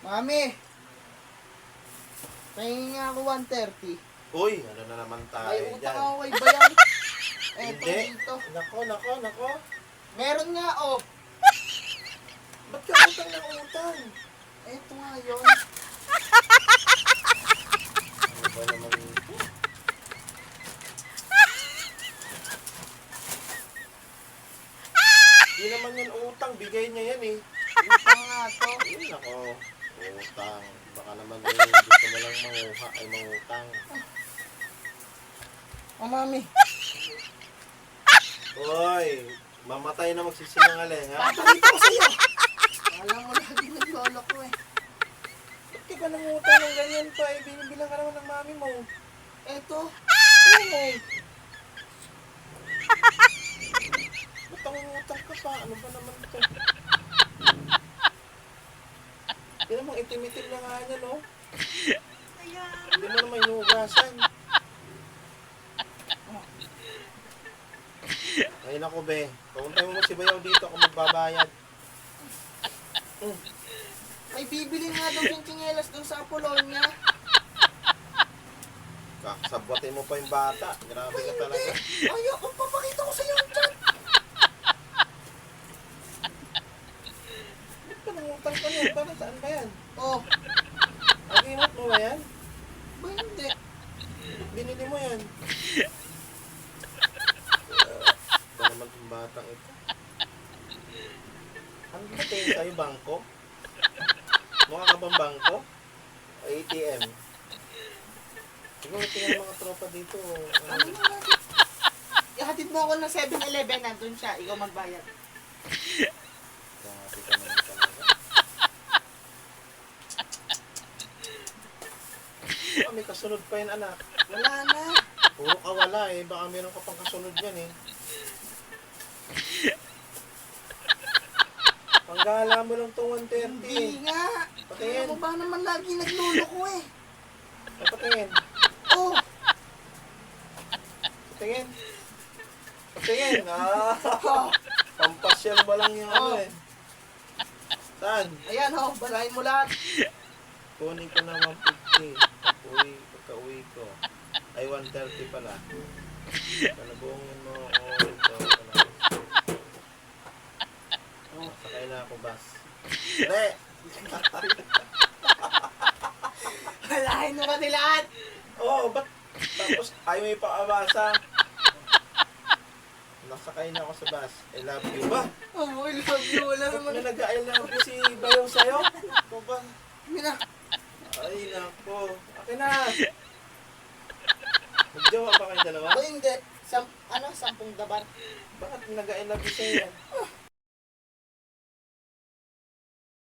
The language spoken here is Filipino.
Mami, pahingi nga ako 130. Uy, ano na naman tayo May utang dyan? ako kay Bayan. Eto Hindi. dito. Nako. Meron nga, oh. Ba't ka utang ng utang? Eto nga yun. Ano ba naman ito? Di naman yan utang, bigay niya yan eh. Utang nga to. Ay, nako. Utang. Baka naman eh, gusto mo lang manguha ay mangutang. Oh, Mami. Uy, mamatay na magsisinungaling ha? Papakita ko sa'yo. Alam mo lagi ng lolo ko eh. Ba't ka ba nangutang ng ganyan pa? Eh, binibilang ka naman ng mami mo. Eto. Oo. Ba't nangungutang ka pa? Ano ba naman ito? Hindi namang itim-itim na nga niya, no? Hindi mo naman inuugasan. Ay, naku, be. Pumunta mo si Bayaw dito kung magbabayad. Ay, bibili nga daw yung tsinelas dun sa Apolonia. Kakasabwatin mo pa yung bata. Grabe ka talaga. Ayaw, papakita ko sa'yo ang chat. Ba't ka nangutang ka niya? Bakit? Saan ba yan? Oh, Agimot mo ba yan? ba hindi? Ba't binili mo yan? Ba naman itong batang ito? Ano ba tingin sa'yo? Bangko? Mukha ka bang bangko? O ATM? Siguro tingnan mga tropa dito. Ano na natin? Ihatid mo ako ng 7-Eleven, nandun siya. Ikaw magbayad. Grabe ka naman talaga. May kasunod pa yun, anak. Wala na. Puro ka wala eh. Baka meron ka pang kasunod yan eh. Panggala mo lang itong 130. Hindi nga. Patingin. Ano mo ba naman lagi naglolo ko eh? Ay, patingin. Oh, Patingin. Patingin. Ah, oh. pampasyal ba lang yung ano eh. Saan? Ayan oh, balahin mo lahat. Kunin ko na 150. Pagka-uwi ko. Ay, 130 pala. Panabungin mo. Ito. Sakay na ako, bus. Pre! Balahin mo pati lahat. Oo, ba't? Tapos ayaw may pakabasa. Nasakay na ako sa bus. I love you ba? Oh, I love you. Wala Ba't naman. may nag-I love you si Bayaw sa'yo? Ito ba? Mina. Ay, nako. Akin na. Magjowa pa kayong dalawa? O hindi. 10 dabar. Bakit nag-I love you sa'yo?